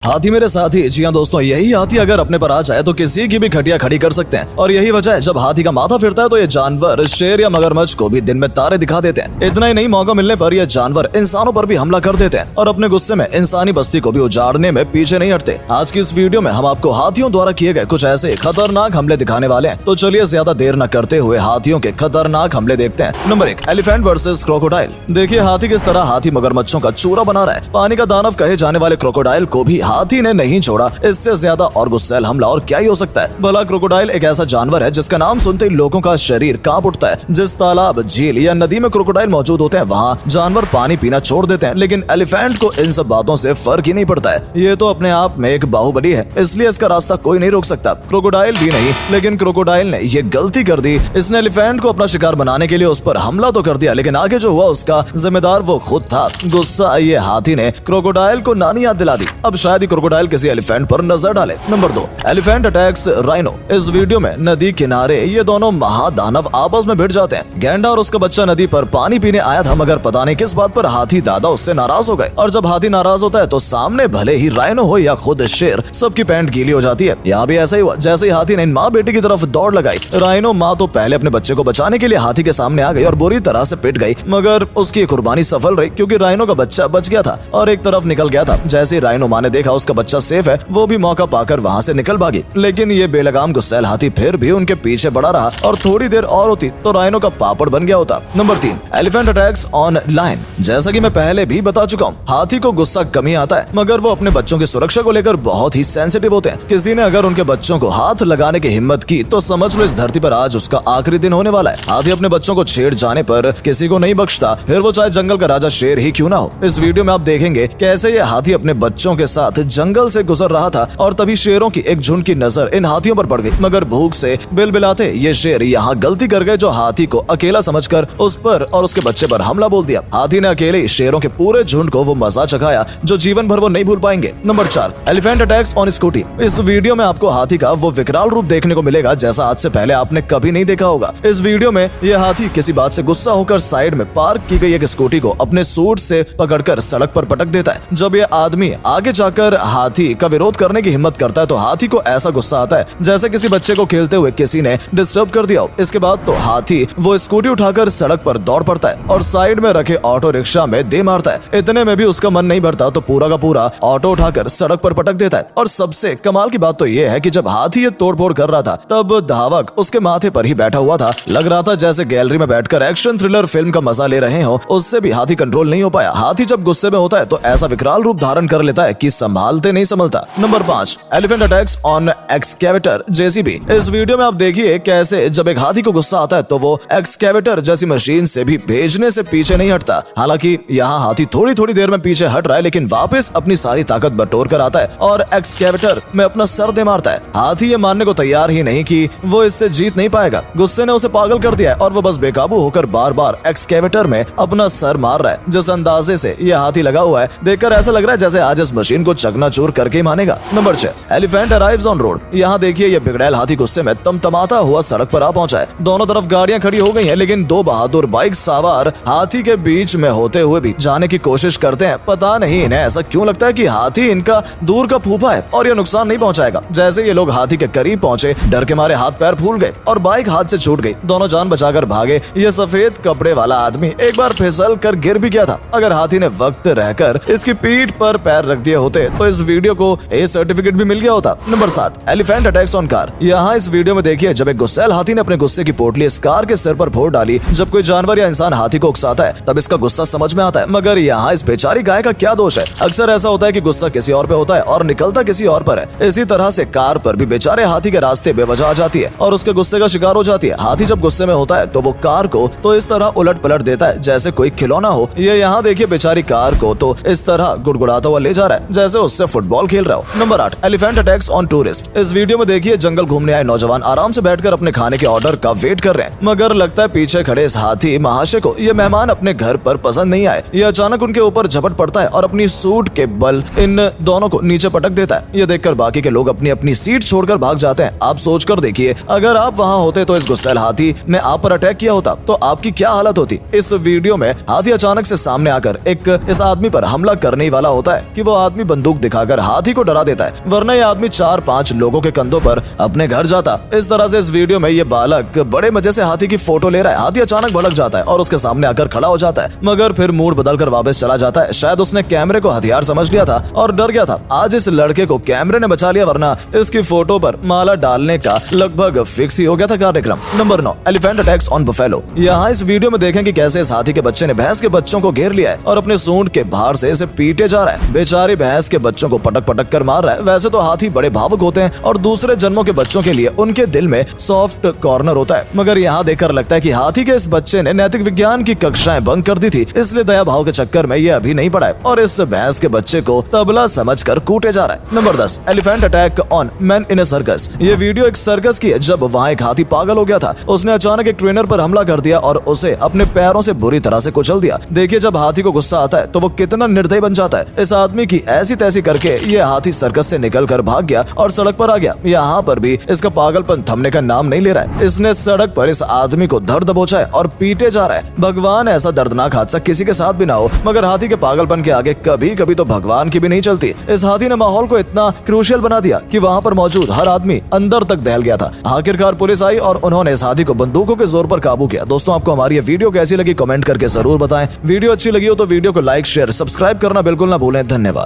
हाथी मेरे साथी। जी हाँ दोस्तों, यही हाथी अगर अपने पर आ जाए तो किसी की भी खटिया खड़ी कर सकते हैं। और यही वजह है जब हाथी का माथा फिरता है तो ये जानवर शेर या मगरमच्छ को भी दिन में तारे दिखा देते हैं। इतना ही नहीं, मौका मिलने पर ये जानवर इंसानों पर भी हमला कर देते हैं और अपने गुस्से में इंसानी बस्ती को भी उजाड़ने में पीछे नहीं हटते। आज की इस वीडियो में हम आपको हाथियों द्वारा किए गए कुछ ऐसे खतरनाक हमले दिखाने वाले हैं। तो चलिए ज्यादा देर न करते हुए हाथियों के खतरनाक हमले देखते हैं। Number 1, elephant versus crocodile. देखिए हाथी किस तरह हाथी मगरमच्छों का चूरा बना रहा है। पानी का दानव कहे जाने वाले क्रोकोडाइल को भी हाथी ने नहीं छोड़ा। इससे ज्यादा और गुस्सैल हमला और क्या ही हो सकता है। भला क्रोकोडाइल एक ऐसा जानवर है जिसका नाम सुनते ही लोगों का शरीर कांप उठता है। जिस तालाब, झील या नदी में क्रोकोडाइल मौजूद होते हैं वहाँ जानवर पानी पीना छोड़ देते हैं, लेकिन एलिफेंट को इन सब बातों से फर्क ही नहीं पड़ता है। ये तो अपने आप में एक बाहुबली है, इसलिए इसका रास्ता कोई नहीं रोक सकता। क्रोकोडाइल भी नहीं, लेकिन क्रोकोडाइल ने ये गलती कर दी। इसने एलिफेंट को अपना शिकार बनाने के लिए उस पर हमला तो कर दिया, लेकिन आगे जो हुआ उसका जिम्मेदार वो खुद था। गुस्सा ये हाथी ने क्रोकोडाइल को नानी याद दिला दी। अब शायद ही क्रोकोडाइल किसी एलिफेंट पर नजर डाले। Number 2, elephant attacks rhino. इस वीडियो में नदी किनारे ये दोनों महादानव आपस में भिड़ जाते हैं। गैंडा और उसका बच्चा नदी पर पानी पीने आया था, मगर पता नहीं किस बात पर हाथी दादा उससे नाराज हो गए। और जब हाथी नाराज होता है तो सामने भले ही राइनो हो या खुद शेर, सबकी पैंट गीली हो जाती है। यहाँ भी ऐसा ही हुआ। जैसे ही हाथी ने इन माँ बेटी की तरफ दौड़ लगाई, राइनो माँ तो पहले अपने बच्चे को बचाने के लिए हाथी के सामने आ गई और बुरी तरह से पिट गई, मगर उसकी कुर्बानी सफल रही क्योंकि राइनो का बच्चा बच गया था और एक तरफ निकल गया था। जैसे ही राइनो माँ ने देखा उसका बच्चा सेफ है, वो भी मौका पाकर वहाँ से निकल भागी। लेकिन ये बेलगाम गुस्सैल हाथी फिर भी उनके पीछे बढ़ा रहा और थोड़ी देर और होती तो राइनो का पापड़ बन गया होता। Number 3, elephant attacks on lion. जैसा कि मैं पहले भी बता चुका हूँ, हाथी को गुस्सा कम ही आता है, मगर वो अपने बच्चों की सुरक्षा को लेकर बहुत ही सेंसिटिव होते हैं। किसी ने अगर उनके बच्चों को हाथ लगाने की हिम्मत की तो समझ लो इस धरती पर आज उसका आखिरी दिन होने वाला है। हाथी अपने बच्चों को छेड़ जाने पर किसी को नहीं बख्शता, फिर वो चाहे जंगल का राजा शेर ही क्यों ना हो। इस वीडियो में आप देखेंगे कैसे ये हाथी अपने बच्चों के साथ जंगल से गुजर रहा था और तभी शेरों की एक झुंड की नजर इन हाथियों पर पड़ गई, मगर भूख से बिलबिलाते ये शेर यहाँ गलती कर गए जो हाथी को अकेला समझकर उस पर और उसके बच्चे पर हमला बोल दिया। हाथी ने अकेले शेरों के पूरे झुंड को वो मजा चखाया जो जीवन भर वो नहीं भूल पाएंगे। Number 4, elephant attacks on scooty. इस वीडियो में आपको हाथी का वो विकराल रूप देखने को मिलेगा जैसा आज से पहले आपने कभी नहीं देखा होगा। इस वीडियो में ये हाथी किसी बात से गुस्सा होकर साइड में पार्क की गई एक स्कूटी को अपने सूट से पकड़कर सड़क पर पटक देता है। जब ये आदमी आगे जाकर हाथी का विरोध करने की हिम्मत करता है तो हाथी को ऐसा गुस्सा आता है जैसे किसी बच्चे को खेलते हुए किसी ने डिस्टर्ब कर दिया हो। इसके बाद तो हाथी वो स्कूटी उठाकर सड़क पर दौड़ पड़ता है और साइड में रखे ऑटो रिक्शा में दे मारता है। इतने में भी उसका मन नहीं भरता तो पूरा का पूरा ऑटो उठाकर सड़क पर पटक देता है। और सबसे कमाल की बात तो ये है कि जब हाथी ये तोड़फोड़ कर रहा था तब धावक उसके माथे पर ही बैठा हुआ था। लग रहा था जैसे गैलरी में बैठकर एक्शन थ्रिलर फिल्म का मजा ले रहे हो। उससे भी हाथी कंट्रोल नहीं हो पाया। हाथी जब गुस्से में होता है तो ऐसा विकराल रूप धारण कर लेता है कि संभालते नहीं संभलता। Number 5, elephant attacks on excavator JCB. इस वीडियो में आप देखिए कैसे जब एक हाथी को गुस्सा आता है तो वो एक्सकेवेटर जैसी मशीन से भी भेजने से पीछे नहीं हटता। हालांकि यहाँ हाथी थोड़ी थोड़ी देर में पीछे हट रहा है, लेकिन वापस अपनी सारी ताकत बटोर कर आता है और एक्सकेवेटर में अपना सर दे मारता है। हाथी ये मानने को तैयार ही नहीं कि वो इससे जीत नहीं पाएगा। गुस्से ने उसे पागल कर दिया है और वो बस बेकाबू होकर बार बार एक्सकेवेटर में अपना सर मार रहा है। जिस अंदाजे से ये हाथी लगा हुआ है देखकर ऐसा लग रहा है जैसे आज इस मशीन को चकनाचूर करके ही मानेगा। Number 6, elephant arrives on road. यहाँ देखिए ये बिगड़ैल हाथी गुस्से में तमतमाता हुआ सड़क पर आ पहुंचा है। दोनों तरफ गाड़ियां खड़ी हो गई हैं, लेकिन दो बहादुर बाइक सवार हाथी के बीच में होते हुए भी जाने की कोशिश करते हैं। पता नहीं इन्हें ऐसा क्यों लगता है कि हाथी इनका दूर का फूफा है और ये नुकसान नहीं पहुंचाएगा। जैसे ये लोग हाथी के करीब पहुंचे, डर के मारे हाथ पैर फूल गए और बाइक हाथ से छूट गई। दोनों जान बचाकर भागे। ये सफेद कपड़े वाला आदमी एक बार फिसल कर गिर भी गया था। अगर हाथी ने वक्त रहकर इसकी पीठ पर पैर रख दिए होते तो इस वीडियो को ए सर्टिफिकेट भी मिल गया होता। Number 7, elephant attacks on car. यहाँ इस वीडियो में देखिए जब एक गुस्सैल हाथी ने अपने गुस्से की पोटली इस कार के सिर पर फोड़ डाली। जब कोई जानवर या इंसान हाथी को उकसाता है तब इसका गुस्सा समझ में आता है, मगर यहाँ इस बेचारी गाय का क्या दोष है। अक्सर ऐसा होता है कि गुस्सा किसी और पे होता है और निकलता किसी और पर है। इसी तरह से कार पर भी बेचारे हाथी के रास्ते बेवजह आ जाती है और उसके गुस्से का शिकार हो जाती है। हाथी जब गुस्से में होता है तो वो कार को तो इस तरह उलट पलट देता है जैसे कोई खिलौना हो। ये यहाँ देखिए बेचारी कार को तो इस तरह गुड़गुड़ाता हुआ ले जा रहा है जैसे उससे फुटबॉल खेल रहा हो। Number 8, elephant attacks on tourist. इस वीडियो में देखिए जंगल घूमने आए नौजवान आराम से बैठकर अपने खाने के ऑर्डर का वेट कर रहे हैं, मगर लगता है पीछे खड़े इस हाथी महाशय को ये मेहमान अपने घर पर पसंद नहीं आए। ये अचानक उनके ऊपर झपट पड़ता है और अपनी सूट के बल इन दोनों को नीचे पटक देता है। ये देखकर बाकी के लोग अपनी अपनी सीट छोड़कर भाग जाते हैं। आप सोचकर देखिए अगर आप वहाँ होते तो इस गुस्सैल हाथी ने आप पर अटैक किया होता तो आपकी क्या हालत होती। इस वीडियो में हाथी अचानक से सामने आकर एक इस आदमी पर हमला करने वाला होता है कि वो आदमी बंदूक बंदूक दिखाकर हाथी को डरा देता है, वरना ये आदमी 4-5 लोगों के कंधों पर अपने घर जाता। इस तरह से इस वीडियो में ये बालक बड़े मजे से हाथी की फोटो ले रहा है। हाथी अचानक भड़क जाता है और उसके सामने आकर खड़ा हो जाता है, मगर फिर मूड बदलकर वापस चला जाता है। शायद उसने कैमरे को हथियार समझ लिया था और डर गया था। आज इस लड़के को कैमरे ने बचा लिया, वरना इसकी फोटो पर माला डालने का लगभग फिक्स ही हो गया था कार्यक्रम। Number 9, elephant attacks on buffalo. यहाँ इस वीडियो में देखें कि कैसे इस हाथी के बच्चे ने भैंस के बच्चों को घेर लिया है और अपने सूंड के बाहर से इसे पीटे जा रहा है। बेचारी भैंस के बच्चों को पटक पटक कर मार रहा है। वैसे तो हाथी बड़े भावुक होते हैं और दूसरे जन्मों के बच्चों के लिए उनके दिल में सॉफ्ट कॉर्नर होता है, मगर यहाँ देखकर लगता है कि हाथी के इस बच्चे ने नैतिक विज्ञान की कक्षाएं बंक कर दी थी, इसलिए दया भाव के चक्कर में ये अभी नहीं पड़ा है और इस भैंस के बच्चे को तबला समझकर कूटे जा रहा है। Number 10, elephant attack on man in A circus. ये वीडियो एक सर्कस की है, जब वहाँ एक हाथी पागल हो गया था। उसने अचानक एक ट्रेनर पर हमला कर दिया और उसे अपने पैरों से बुरी तरह से कुचल दिया। देखिए, जब हाथी को गुस्सा आता है तो वो कितना निर्दयी बन जाता है। इस आदमी की ऐसी तैसी करके ये हाथी सर्कस से निकल कर भाग गया और सड़क पर आ गया। यहाँ पर भी इसका पागलपन थमने का नाम नहीं ले रहा है। इसने सड़क पर इस आदमी को धर दबोचा है और पीटे जा रहा है। भगवान ऐसा दर्दनाक हादसा किसी के साथ भी ना हो, मगर हाथी के पागलपन के आगे कभी कभी तो भगवान की भी नहीं चलती। इस हाथी ने माहौल को इतना क्रूशियल बना दिया कि वहाँ पर मौजूद हर आदमी अंदर तक दहल गया था। आखिरकार पुलिस आई और उन्होंने इस हाथी को बंदूकों के जोर पर काबू किया। दोस्तों, आपको हमारी ये वीडियो कैसी लगी कमेंट करके जरूर बताएं। वीडियो अच्छी लगी हो तो वीडियो को लाइक, शेयर, सब्सक्राइब करना बिल्कुल ना भूलें। धन्यवाद।